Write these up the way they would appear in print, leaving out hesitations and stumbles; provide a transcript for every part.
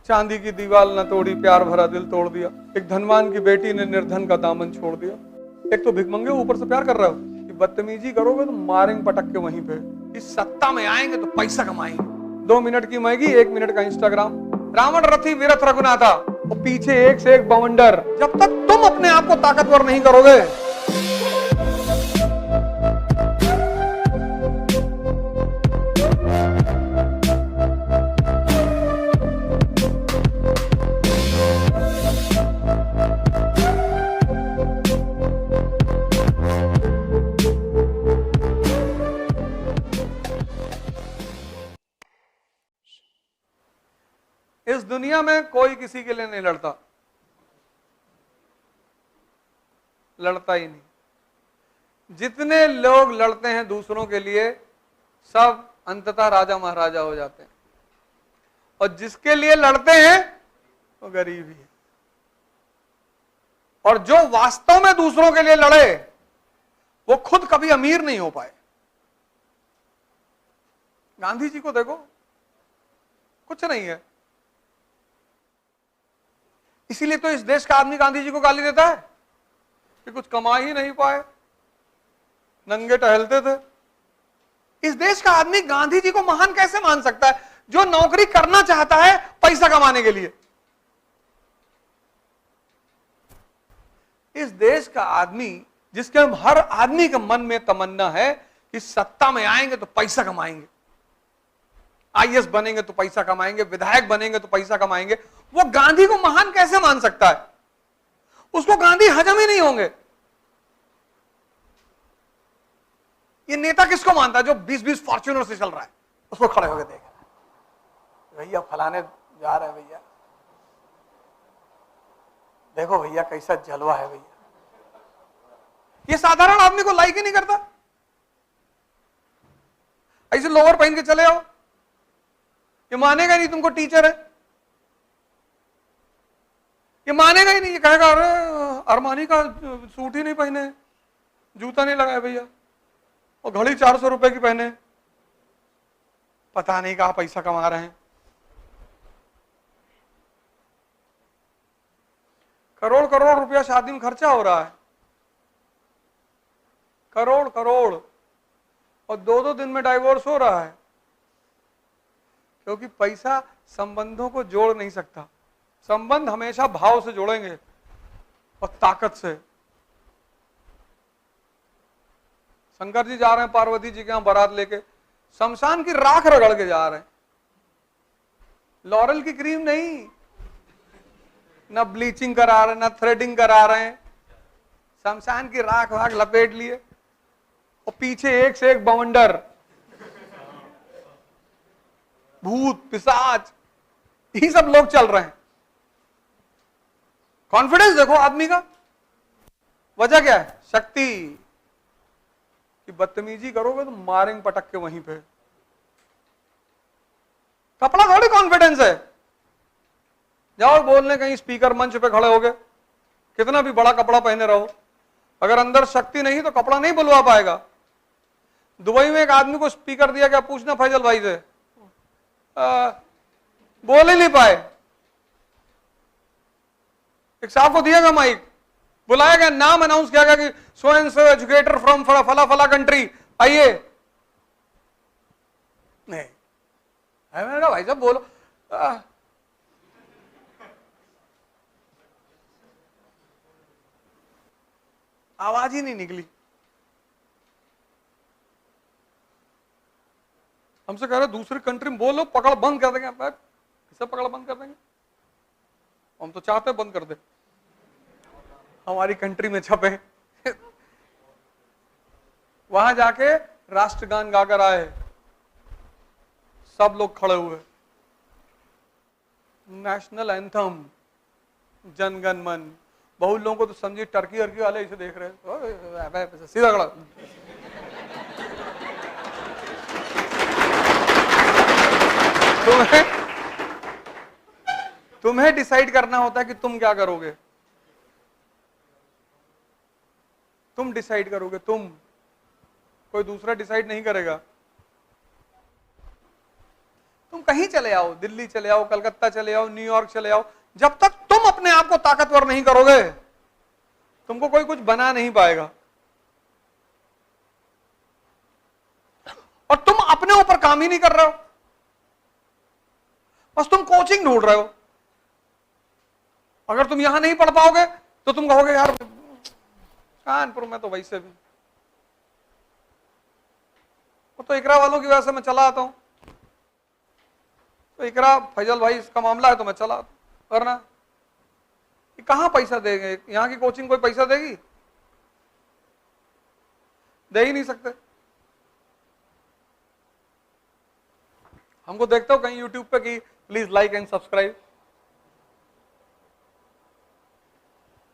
चांदी की दीवार न तोड़ी, प्यार भरा दिल तोड़ दिया। एक धनवान की बेटी ने निर्धन का दामन छोड़ दिया। एक तो भिखमंगे ऊपर से प्यार कर रहा हो कि बदतमीजी करोगे तो मारेंगे पटक के वहीं पे। इस सत्ता में आएंगे तो पैसा कमाएंगे। 2 मिनट की मैगी, 1 मिनट का इंस्टाग्राम। रावण रथी विरथ रघुनाथा, और पीछे एक से एक बवंडर। जब तक तुम अपने आप को ताकतवर नहीं करोगे, इस दुनिया में कोई किसी के लिए नहीं लड़ता, लड़ता ही नहीं। जितने लोग लड़ते हैं दूसरों के लिए, सब अंततः राजा महाराजा हो जाते हैं, और जिसके लिए लड़ते हैं वो गरीब ही है। और जो वास्तव में दूसरों के लिए लड़े वो खुद कभी अमीर नहीं हो पाए। गांधी जी को देखो, कुछ नहीं है। इसीलिए तो इस देश का आदमी गांधी जी को गाली देता है कि कुछ कमा ही नहीं पाए, नंगे टहलते थे। इस देश का आदमी गांधी जी को महान कैसे मान सकता है, जो नौकरी करना चाहता है पैसा कमाने के लिए? इस देश का आदमी, जिसके हर आदमी के मन में तमन्ना है कि सत्ता में आएंगे तो पैसा कमाएंगे, आईएएस बनेंगे तो पैसा कमाएंगे, विधायक बनेंगे तो पैसा कमाएंगे, वो गांधी को महान कैसे मान सकता है? उसको गांधी हजम ही नहीं होंगे। ये नेता किसको मानता है जो 20-20 फॉर्च्यूनर से चल रहा है? उसको खड़े होकर देख, भैया फलाने जा रहे हैं, भैया देखो भैया कैसा जलवा है भैया। ये साधारण आदमी को लाइक ही नहीं करता। ऐसे लोअर पहन के चले आओ, ये मानेगा नहीं तुमको टीचर है, ये मानेगा ही नहीं। ये कहेगा अरे अरमानी का सूट ही नहीं पहने, जूता नहीं लगाया भैया, और घड़ी 400 रुपए की पहने, पता नहीं कहां पैसा कमा रहे हैं। करोड़ करोड़ रुपया शादी में खर्चा हो रहा है, करोड़ करोड़, और 2-2 दिन में डाइवोर्स हो रहा है, क्योंकि पैसा संबंधों को जोड़ नहीं सकता। संबंध हमेशा भाव से जोड़ेंगे और ताकत से। शंकर जी जा रहे हैं पार्वती जी के यहां बारात लेके, शमशान की राख रगड़ के जा रहे हैं, लॉरल की क्रीम नहीं, ना ब्लीचिंग करा रहे, ना थ्रेडिंग करा रहे हैं, शमशान की राख वाख लपेट लिए, और पीछे एक से एक बवंडर, भूत पिशाच, यही सब लोग चल रहे हैं। कॉन्फिडेंस देखो आदमी का। वजह क्या है? शक्ति। कि बदतमीजी करोगे तो मारेंगे पटक के वहीं पे। कपड़ा थोड़ी कॉन्फिडेंस है। जाओ बोलने कहीं स्पीकर मंच पे खड़े होगे, कितना भी बड़ा कपड़ा पहने रहो, अगर अंदर शक्ति नहीं तो कपड़ा नहीं बुलवा पाएगा। दुबई में एक आदमी को स्पीकर दिया, क्या पूछना फैजल भाई से, बोल ही नहीं पाए। एक साहब को दिया गया माइक, बुलाया गया, नाम अनाउंस किया गया कि so and so educator from फला फला कंट्री, आइए। नहीं, मैंने कहा भाई साहब बोलो। आवाज ही नहीं निकली। हमसे कह रहे दूसरी कंट्री में बोलो, पकड़ बंद कर देंगे। किसे पकड़ बंद कर देंगे? हम तो चाहते बंद कर दे, हमारी कंट्री में छपे। वहां जाके राष्ट्रगान गाकर आए, सब लोग खड़े हुए, नेशनल एंथम जनगण मन। बहुत लोगों को तो समझी टर्की अर्की वाले इसे देख रहे हैं, सीधा खड़ा। तुम्हें डिसाइड करना होता है कि तुम क्या करोगे। तुम डिसाइड करोगे, तुम, कोई दूसरा डिसाइड नहीं करेगा। तुम कहीं चले आओ, दिल्ली चले आओ, कलकत्ता चले आओ, न्यूयॉर्क चले आओ, जब तक तुम अपने आप को ताकतवर नहीं करोगे तुमको कोई कुछ बना नहीं पाएगा। और तुम अपने ऊपर काम ही नहीं कर रहे हो, बस तुम कोचिंग ढूंढ रहे हो। अगर तुम यहां नहीं पढ़ पाओगे तो तुम कहोगे यार कानपुर में तो वैसे भी, तो इकरा वालों की वजह से मैं चला आता हूं, तो इकरा फैजल भाई इसका मामला है तो मैं चला आता हूं, वरना कहां पैसा देंगे, यहां की कोचिंग कोई पैसा देगी? दे ही नहीं सकते। हमको देखते हो कहीं यूट्यूब पे कि प्लीज लाइक एंड सब्सक्राइब,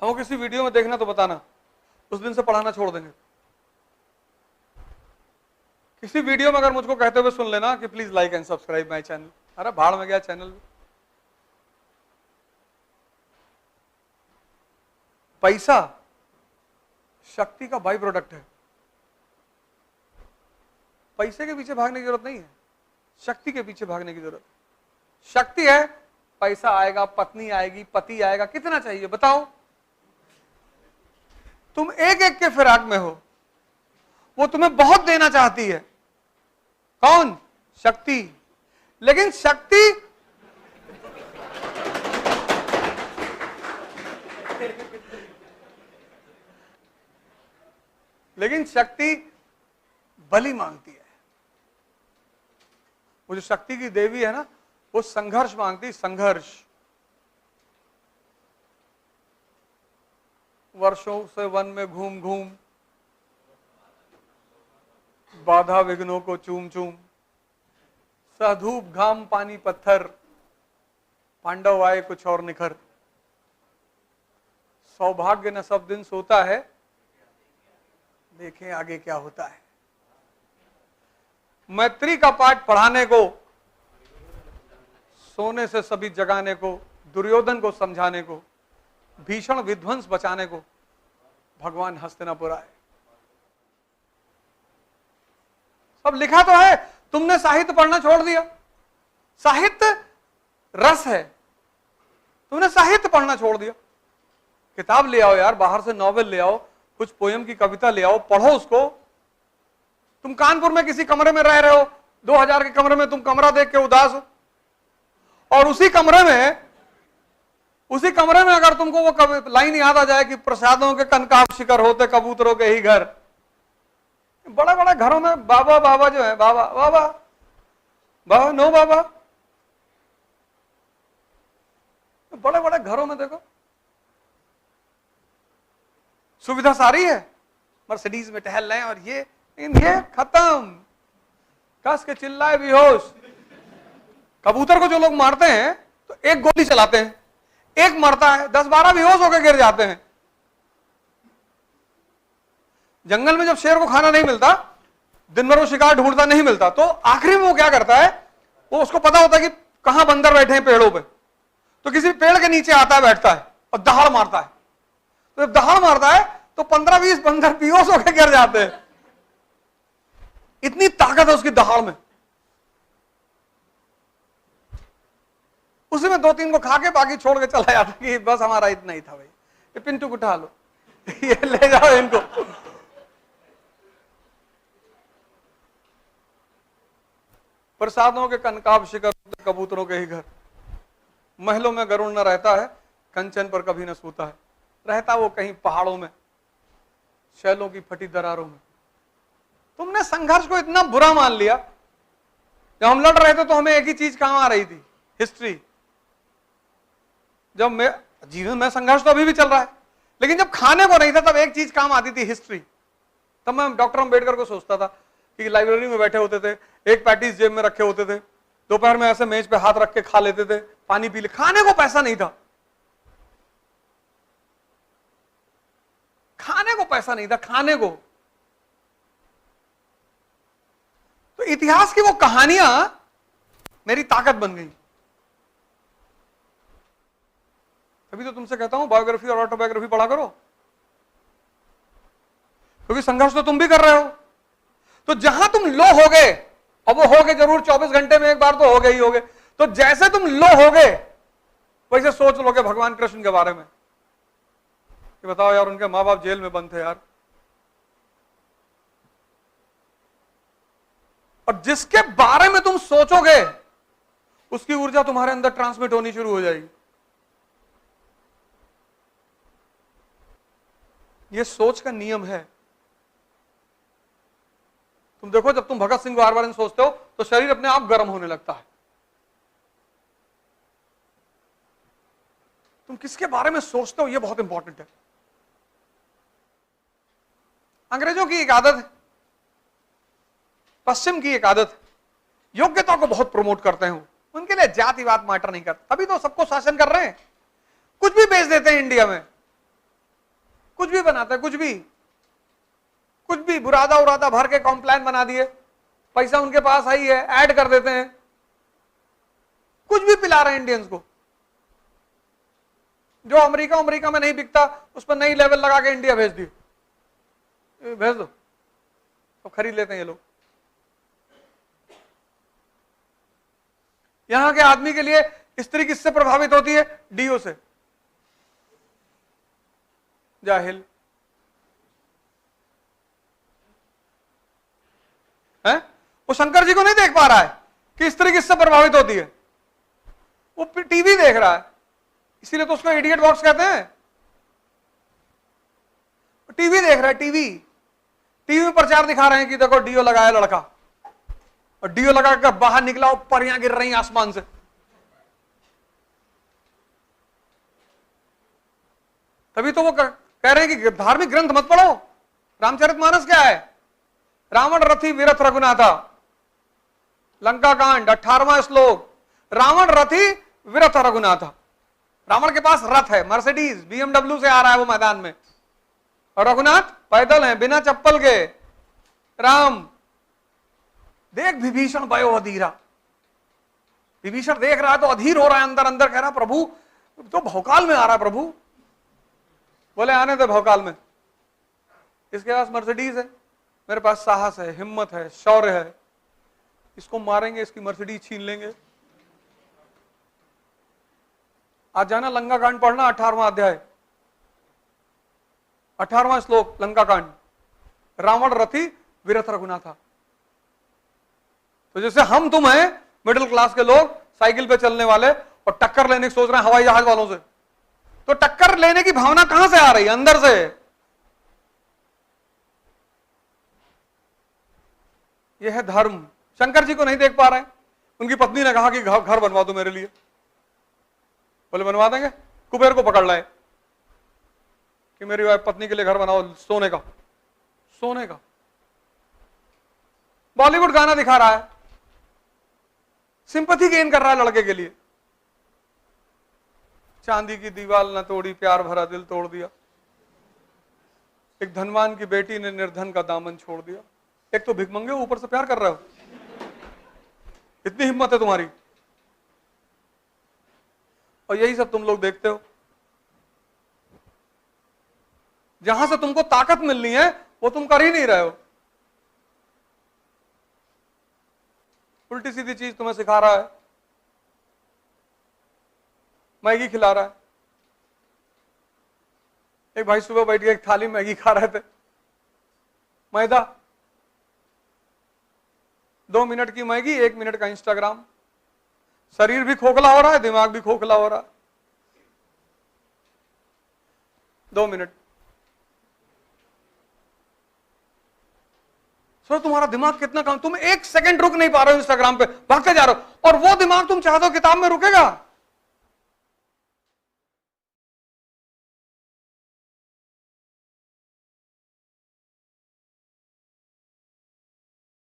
हमको किसी वीडियो में देखना तो बताना, उस दिन से पढ़ाना छोड़ देंगे। किसी वीडियो में अगर मुझको कहते हुए सुन लेना कि please like and subscribe my channel, अरे भाड़ में गया चैनल। पैसा शक्ति का बाई प्रोडक्ट है, पैसे के पीछे भागने की जरूरत नहीं है, शक्ति के पीछे भागने की जरूरत है। शक्ति है, पैसा आएगा, पत्नी आएगी, पति आएगा, कितना चाहिए बताओ? तुम एक एक के फिराक में हो, वो तुम्हें बहुत देना चाहती है। कौन? शक्ति। लेकिन शक्ति बलि मांगती है। वो जो शक्ति की देवी है ना, वो संघर्ष मांगती, संघर्ष। वर्षों से वन में घूम घूम, बाधा विघ्नों को चूम चूम, सधूप घाम पानी पत्थर, पांडव आए कुछ और निखर। सौभाग्य न सब दिन सोता है, देखें आगे क्या होता है। मैत्री का पाठ पढ़ाने को, सोने से सभी जगाने को, दुर्योधन को समझाने को, भीषण विध्वंस बचाने को भगवान हस्तिनापुर आए। सब लिखा तो है, तुमने साहित्य पढ़ना छोड़ दिया। साहित्य रस है, तुमने साहित्य पढ़ना छोड़ दिया। किताब ले आओ यार, बाहर से नॉवेल ले आओ, कुछ पोयम की कविता ले आओ, पढ़ो उसको। तुम कानपुर में किसी कमरे में रह रहे हो, 2000 के कमरे में तुम कमरा देख के उदास हो, और उसी कमरे में अगर तुमको वो लाइन याद आ जाए कि प्रसादों के कनकाब शिखर होते कबूतरों के ही घर। बड़े बड़े घरों में बाबा बाबा जो है, बाबा बाबा बाबा नो बाबा, बड़े बड़े घरों में देखो सुविधा सारी है, मर्सिडीज में टहल रहे हैं, और ये खत्म, कस के चिल्लाए बेहोश। कबूतर को जो लोग मारते हैं तो एक गोली चलाते हैं, एक मरता है, 10-12 बेहोश होकर गिर जाते हैं। जंगल में जब शेर को खाना नहीं मिलता, दिन भर वो शिकार ढूंढता नहीं मिलता, तो आखिरी में वो क्या करता है, वो उसको पता होता है कि कहां बंदर बैठे हैं पेड़ों पे, तो किसी पेड़ के नीचे आता है, बैठता है और दहाड़ मारता है। तो जब दहाड़ मारता है तो 15-20 बंदर बेहोश होकर गिर जाते हैं। इतनी ताकत है उसकी दहाड़ में। उसी में 2-3 को खा के बाकी छोड़ के चला जाता कि बस हमारा इतना ही था भाई, ये पिंटू को उठा लो, ये ले जाओ इनको। प्रसादों के कनकाब शिखर, कबूतरों के ही घर। महलों में गरुड़ न रहता है, कंचन पर कभी न सूता है, रहता वो कहीं पहाड़ों में, शैलों की फटी दरारों में। तुमने संघर्ष को इतना बुरा मान लिया। जब हम लड़ रहे थे तो हमें एक ही चीज काम आ रही थी, हिस्ट्री। जब मैं जीवन में संघर्ष तो अभी भी चल रहा है, लेकिन जब खाने को नहीं था तब एक चीज काम आती थी, हिस्ट्री। तब मैं डॉक्टर अम्बेडकर को सोचता था कि लाइब्रेरी में बैठे होते थे, एक पैटीज जेब में रखे होते थे, दोपहर में ऐसे मेज पे हाथ रख के खा लेते थे, पानी पी ले। खाने को पैसा नहीं था, खाने को पैसा नहीं था, खाने को। तो इतिहास की वो कहानियां मेरी ताकत बन गई। तभी तो तुमसे कहता हूं बायोग्राफी और ऑटोबायोग्राफी पढ़ा करो, क्योंकि संघर्ष तो तुम भी कर रहे हो। तो जहां तुम लो हो गए और वो हो गए जरूर, 24 घंटे में एक बार तो हो गए ही हो गए। तो जैसे तुम लो हो गए वैसे सोच लोगे भगवान कृष्ण के बारे में कि बताओ यार, उनके माँ बाप जेल में बंद थे यार, और जिसके बारे में तुम सोचोगे उसकी ऊर्जा तुम्हारे अंदर ट्रांसमिट होनी शुरू हो जाएगी। ये सोच का नियम है। तुम देखो, जब तुम भगत सिंह के बारे में सोचते हो तो शरीर अपने आप गर्म होने लगता है। तुम किसके बारे में सोचते हो, यह बहुत इंपॉर्टेंट है। अंग्रेजों की एक आदत है, पश्चिम की एक आदत है, योग्यता को बहुत प्रमोट करते हैं। उनके लिए जातिवाद मैटर नहीं करता, तभी तो सबको शासन कर रहे हैं। कुछ भी बेच देते हैं इंडिया में, कुछ भी बनाते हैं, कुछ भी बुरादा उरादा भर के कॉम्प्लान बना दिए, पैसा उनके पास आई है, ऐड कर देते हैं, कुछ भी पिला रहे हैं इंडियंस को। जो अमेरिका में नहीं बिकता उस पर नई लेवल लगा के इंडिया भेज दिए, भेज दो तो खरीद लेते हैं ये लोग। यहां के आदमी के लिए स्त्री किससे प्रभावित होती है? डीओ से। जाहिल है, वो शंकर जी को नहीं देख पा रहा है कि स्त्री किससे प्रभावित होती है। वो टीवी देख रहा है, इसीलिए तो उसको इडियट बॉक्स कहते हैं। टीवी देख रहा है, टीवी में प्रचार दिखा रहे हैं कि देखो डीओ लगाया लड़का, और डीओ लगाकर बाहर निकला, ऊपर यहां गिर रही आसमान से। तभी तो वो कह रहे हैं कि धार्मिक ग्रंथ मत पढ़ो। रामचरितमानस क्या है? रावण रथी विरथ रघुनाथा, लंका कांड 18वां श्लोक। रावण रथी विरथ रघुनाथा। रावण के पास रथ है, मर्सिडीज BMW से आ रहा है वो मैदान में, और रघुनाथ पैदल है बिना चप्पल के। राम देख विभीषण भयो अधीरा, विभीषण देख रहा है तो अधीर हो रहा है, अंदर अंदर कह रहा प्रभु तो भौकाल में आ रहा है। प्रभु बोले आने दे भौकाल में, इसके पास मर्सिडीज है, मेरे पास साहस है, हिम्मत है, शौर्य है, इसको मारेंगे, इसकी मर्सिडीज छीन लेंगे। आज जाना लंका कांड पढ़ना, 18वां अध्याय, 18वां श्लोक लंका कांड। रावण रथी विरथ रघुनाथा। तो जैसे हम तुम हैं मिडिल क्लास के लोग, साइकिल पे चलने वाले, और टक्कर लेने की सोच रहे हैं हवाई जहाज वालों से, तो टक्कर लेने की भावना कहां से आ रही है? अंदर से। यह है धर्म। शंकर जी को नहीं देख पा रहे हैं। उनकी पत्नी ने कहा कि घर बनवा दो मेरे लिए, बोले बनवा देंगे। कुबेर को पकड़ लाए कि मेरी वाइफ पत्नी के लिए घर बनाओ, सोने का। बॉलीवुड गाना दिखा रहा है, सिंपैथी गेन कर रहा है लड़के के लिए। चांदी की दीवार न तोड़ी, प्यार भरा दिल तोड़ दिया। एक धनवान की बेटी ने निर्धन का दामन छोड़ दिया। एक तो भिखमंगे, ऊपर से प्यार कर रहे हो। इतनी हिम्मत है तुम्हारी। और यही सब तुम लोग देखते हो। जहां से तुमको ताकत मिलनी है वो तुम कर ही नहीं रहे हो। उल्टी सीधी चीज तुम्हें सिखा रहा है, मैगी खिला रहा है। एक भाई सुबह बैठ के एक थाली मैगी खा रहे थे, मैदा। 2 मिनट की मैगी, 1 मिनट का इंस्टाग्राम। शरीर भी खोखला हो रहा है, दिमाग भी खोखला हो रहा है। 2 मिनट। सो तुम्हारा दिमाग कितना काम, तुम 1 सेकंड रुक नहीं पा रहे हो इंस्टाग्राम पे, भागते जा रहे हो। और वो दिमाग तुम चाहते हो किताब में रुकेगा?